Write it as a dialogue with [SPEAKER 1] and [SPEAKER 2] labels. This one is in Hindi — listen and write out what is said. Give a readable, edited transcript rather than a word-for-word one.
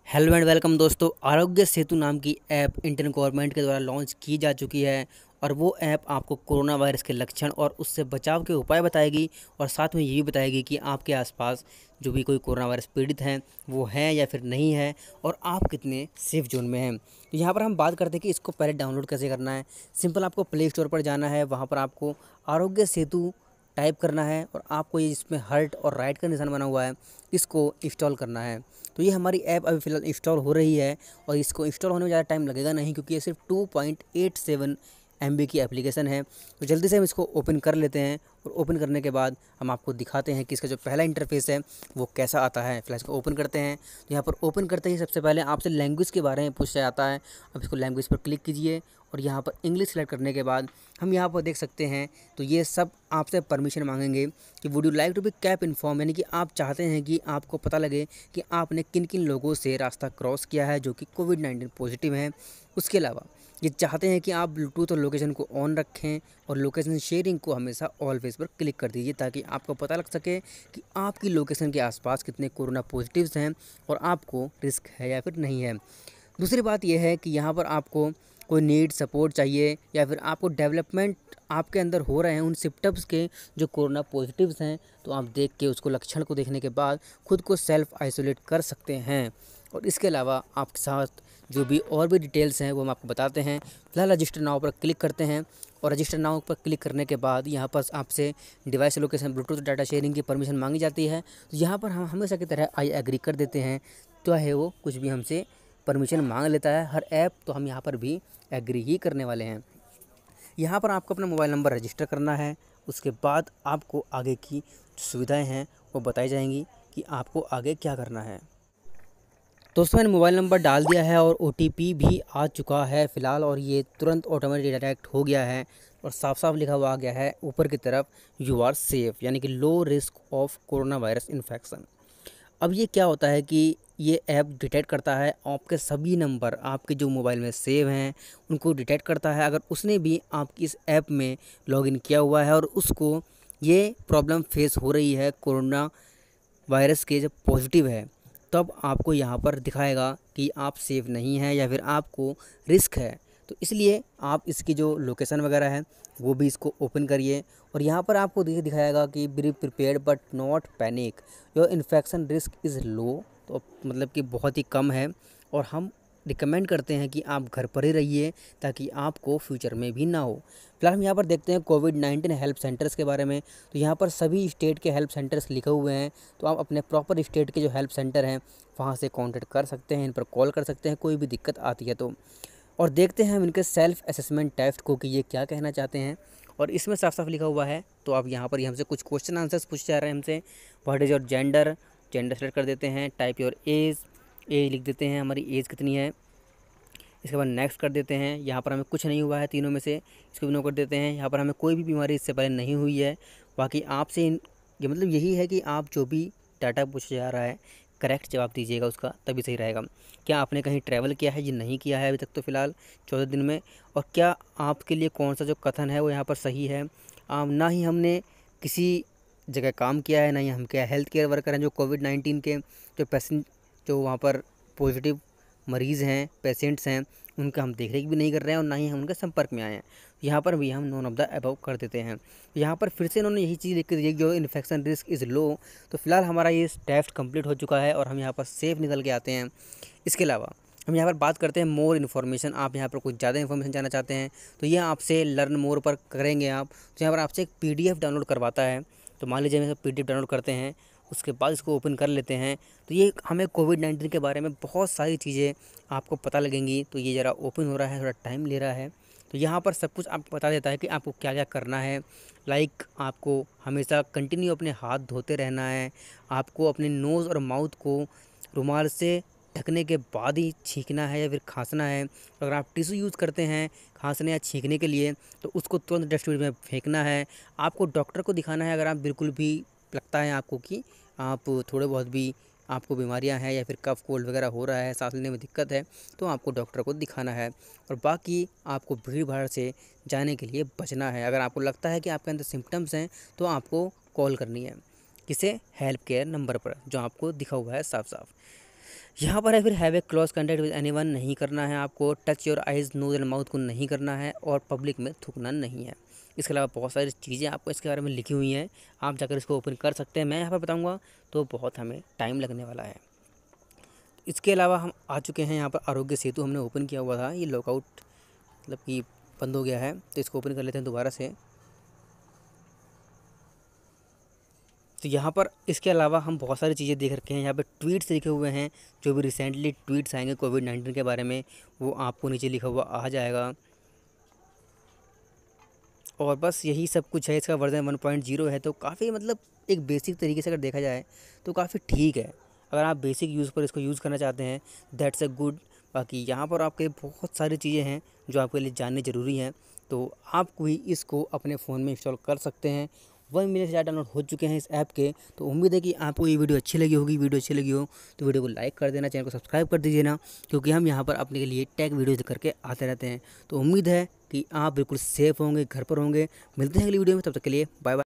[SPEAKER 1] हेलो एंड वेलकम दोस्तों। आरोग्य सेतु नाम की ऐप इंडियन गवर्नमेंट के द्वारा लॉन्च की जा चुकी है और वो ऐप आपको कोरोना वायरस के लक्षण और उससे बचाव के उपाय बताएगी और साथ में ये भी बताएगी कि आपके आसपास जो भी कोई कोरोना वायरस पीड़ित हैं वो है या फिर नहीं है और आप कितने सेफ जोन में हैं। तो यहाँ पर हम बात करते हैं कि इसको पहले डाउनलोड कैसे करना है। सिंपल आपको प्ले स्टोर पर जाना है, वहाँ पर आपको आरोग्य सेतु टाइप करना है और आपको ये इसमें हार्ट और राइट का निशान बना हुआ है, इसको इंस्टॉल करना है। तो ये हमारी ऐप अभी फ़िलहाल इंस्टॉल हो रही है और इसको इंस्टॉल होने में ज़्यादा टाइम लगेगा नहीं, क्योंकि ये सिर्फ 2.87 MB की एप्लीकेशन है। तो जल्दी से हम इसको ओपन कर लेते हैं और ओपन करने के बाद हम आपको दिखाते हैं कि इसका जो पहला इंटरफेस है वो कैसा आता है। फिलहाल इसको ओपन करते हैं। तो यहाँ पर ओपन करते ही सबसे पहले आपसे लैंग्वेज के बारे में पूछा जाता है। अब इसको लैंग्वेज पर क्लिक कीजिए और यहाँ पर इंग्लिश सेलेक्ट करने के बाद हम यहाँ पर देख सकते हैं तो ये सब आपसे परमिशन मांगेंगे कि would you like to be kept informed, यानी कि आप चाहते हैं कि आपको पता लगे कि आपने किन किन लोगों से रास्ता क्रॉस किया है जो कि कोविड-19 पॉजिटिव हैं। उसके अलावा ये चाहते हैं कि आप ब्लूटूथ और लोकेशन को ऑन रखें और लोकेशन शेयरिंग को हमेशा ऑलवेज पर क्लिक कर दीजिए, ताकि आपको पता लग सके कि आपकी लोकेशन के आसपास कितने कोरोना पॉजिटिव्स हैं और आपको रिस्क है या फिर नहीं है। दूसरी बात यह है कि यहाँ पर आपको कोई नीड सपोर्ट चाहिए या फिर आपको डेवलपमेंट आपके अंदर हो रहे हैं उन सिम्टम्स के जो कोरोना पॉजिटिव्स हैं, तो आप देख के उसको लक्षण को देखने के बाद खुद को सेल्फ आइसोलेट कर सकते हैं। और इसके अलावा आपके साथ जो भी और भी डिटेल्स हैं वो हम आपको बताते हैं। फिलहाल रजिस्टर नाउ पर क्लिक करते हैं और रजिस्टर नाउ पर क्लिक करने के बाद यहाँ पर आपसे device location Bluetooth data sharing की परमिशन मांगी जाती है। तो यहाँ पर हम हमेशा की तरह आई एग्री कर देते हैं, तो है वो कुछ भी हमसे परमिशन मांग लेता है हर ऐप, तो हम यहाँ पर भी एग्री ही करने वाले हैं। यहाँ पर आपको अपना मोबाइल नंबर रजिस्टर करना है। उसके बाद आपको आगे की सुविधाएं हैं वो बताई जाएंगी कि आपको आगे क्या करना है। दोस्तों मैंने मोबाइल नंबर डाल दिया है और OTP भी आ चुका है फ़िलहाल, और ये तुरंत ऑटोमेटिक डिटेक्ट हो गया है और साफ साफ लिखा हुआ आ गया है ऊपर की तरफ यू आर सेफ़, यानी कि low risk of corona virus infection. अब ये क्या होता है कि ये ऐप डिटेक्ट करता है आपके सभी नंबर आपके जो मोबाइल में सेव हैं उनको डिटेक्ट करता है। अगर उसने भी आपकी इस ऐप में लॉगिन किया हुआ है और उसको ये प्रॉब्लम फेस हो रही है कोरोना वायरस के जब पॉजिटिव है, तब आपको यहाँ पर दिखाएगा कि आप सेफ़ नहीं हैं या फिर आपको रिस्क है। तो इसलिए आप इसकी जो लोकेशन वगैरह है वो भी इसको ओपन करिए और यहाँ पर आपको दिखाएगा कि be prepared but not panic, your infection risk is low. तो मतलब कि बहुत ही कम है और हम रिकमेंड करते हैं कि आप घर पर ही रहिए ताकि आपको फ्यूचर में भी ना हो। फिलहाल हम यहाँ पर देखते हैं कोविड-19 हेल्प सेंटर्स के बारे में। तो यहाँ पर सभी स्टेट के हेल्प सेंटर्स लिखे हुए हैं, तो आप अपने प्रॉपर स्टेट के जो हेल्प सेंटर हैं वहाँ से कॉन्टेक्ट कर सकते हैं, इन पर कॉल कर सकते हैं कोई भी दिक्कत आती है तो। और देखते हैं हम इनके सेल्फ असेसमेंट टेस्ट को कि ये क्या कहना चाहते हैं। और इसमें साफ साफ लिखा हुआ है, तो अब यहाँ पर हमसे कुछ क्वेश्चन आंसर्स पूछे जा रहे हैं हमसे। What is your gender, gender select कर देते हैं। टाइप योर एज, एज लिख देते हैं हमारी एज कितनी है। इसके बाद नेक्स्ट कर देते हैं। यहाँ पर हमें कुछ नहीं हुआ है तीनों में से, इसको भी नो कर देते हैं। यहाँ पर हमें कोई भी बीमारी इससे पहले नहीं हुई है। बाकी आपसे ये मतलब यही है कि आप जो भी डाटा पूछा जा रहा है करेक्ट जवाब दीजिएगा उसका, तभी सही रहेगा। क्या आपने कहीं ट्रैवल किया है? जी नहीं किया है अभी तक तो फ़िलहाल 14 दिन में। और क्या आपके लिए कौन सा जो कथन है वो यहाँ पर सही है? ना ही हमने किसी जगह काम किया है, ना ही हम क्या हेल्थ केयर वर्कर हैं जो कोविड-19 के जो पेशेंट जो वहाँ पर पॉजिटिव मरीज़ हैं, पेशेंट्स हैं, उनका हम देख रेख भी नहीं कर रहे हैं और ना ही हम उनके संपर्क में आए हैं। यहाँ पर भी हम नॉन ऑफ द अबव कर देते हैं। यहाँ पर फिर से इन्होंने यही चीज़ लिख के दी जो इन्फेक्शन रिस्क इज़ लो। तो फिलहाल हमारा ये टेस्ट कंप्लीट हो चुका है और हम यहाँ पर सेफ निकल के आते हैं। इसके अलावा हम यहाँ पर बात करते हैं मोर इन्फॉर्मेशन। आप यहाँ पर कुछ ज़्यादा इन्फॉर्मेशन जानना चाहते हैं तो ये आपसे लर्न मोर पर करेंगे आप, तो यहाँ पर आपसे एक PDF डाउनलोड करवाता है। तो मान लीजिए हम PDF डाउनलोड करते हैं, उसके बाद इसको ओपन कर लेते हैं, तो ये हमें कोविड-19 के बारे में बहुत सारी चीज़ें आपको पता लगेंगी। तो ये ज़रा ओपन हो रहा है, थोड़ा टाइम ले रहा है। तो यहाँ पर सब कुछ आपको बता देता है कि आपको क्या क्या करना है। लाइक आपको हमेशा कंटिन्यू अपने हाथ धोते रहना है, आपको अपने नोज़ और माउथ को रुमाल से ढकने के बाद ही छींकना है या फिर खांसना है। अगर आप टिश्यू यूज़ करते हैं खांसने या छींकने के लिए तो उसको तुरंत डस्टबिन में फेंकना है। आपको डॉक्टर को दिखाना है अगर आप बिल्कुल भी लगता है आपको कि आप थोड़े बहुत भी आपको बीमारियां हैं या फिर कफ कोल्ड वगैरह हो रहा है, सांस लेने में दिक्कत है, तो आपको डॉक्टर को दिखाना है। और बाकी आपको भीड़ भाड़ से जाने के लिए बचना है। अगर आपको लगता है कि आपके अंदर सिम्टम्स हैं तो आपको कॉल करनी है, किसे? हेल्प केयर नंबर पर जो आपको दिखा हुआ है साफ साफ। यहाँ पर है फिर have a close contact with anyone नहीं करना है आपको, touch your eyes nose and mouth को नहीं करना है, और पब्लिक में थूकना नहीं है। इसके अलावा बहुत सारी चीज़ें आपको इसके बारे में लिखी हुई हैं, आप जाकर इसको ओपन कर सकते हैं। मैं यहाँ पर बताऊँगा तो बहुत हमें टाइम लगने वाला है। इसके अलावा हम आ चुके हैं यहाँ पर आरोग्य सेतु, हमने ओपन किया हुआ था, ये लॉकआउट मतलब कि बंद हो गया है, तो इसको ओपन कर लेते हैं दोबारा से। तो यहाँ पर इसके अलावा हम बहुत सारी चीज़ें देख रखे हैं। यहाँ पे ट्वीट्स लिखे हुए हैं, जो भी रिसेंटली ट्वीट्स आएंगे कोविड-19 के बारे में, वो आपको नीचे लिखा हुआ आ जाएगा। और बस यही सब कुछ है। इसका वर्जन 1.0 है, तो काफ़ी मतलब एक बेसिक तरीके से अगर देखा जाए तो काफ़ी ठीक है। अगर आप बेसिक यूज़ पर इसको यूज़ करना चाहते हैं, दैट्स अ गुड। बाकी यहाँ पर आपके बहुत सारी चीज़ें हैं जो आपके लिए जाननी ज़रूरी हैं, तो आप भी इसको अपने फ़ोन में इंस्टॉल कर सकते हैं। 1 मिलियन से ज़्यादा डाउनलोड हो चुके हैं इस ऐप के। तो उम्मीद है कि आपको ये वीडियो अच्छी लगी होगी। वीडियो अच्छी लगी हो तो वीडियो को लाइक कर देना, चैनल को सब्सक्राइब कर दीजिए ना, क्योंकि हम यहाँ पर अपने के लिए टेक वीडियोज़ करके आते रहते हैं। तो उम्मीद है कि आप बिल्कुल सेफ़ होंगे, घर पर होंगे। मिलते हैं अगली वीडियो में, तब तक के लिए बाय बाय।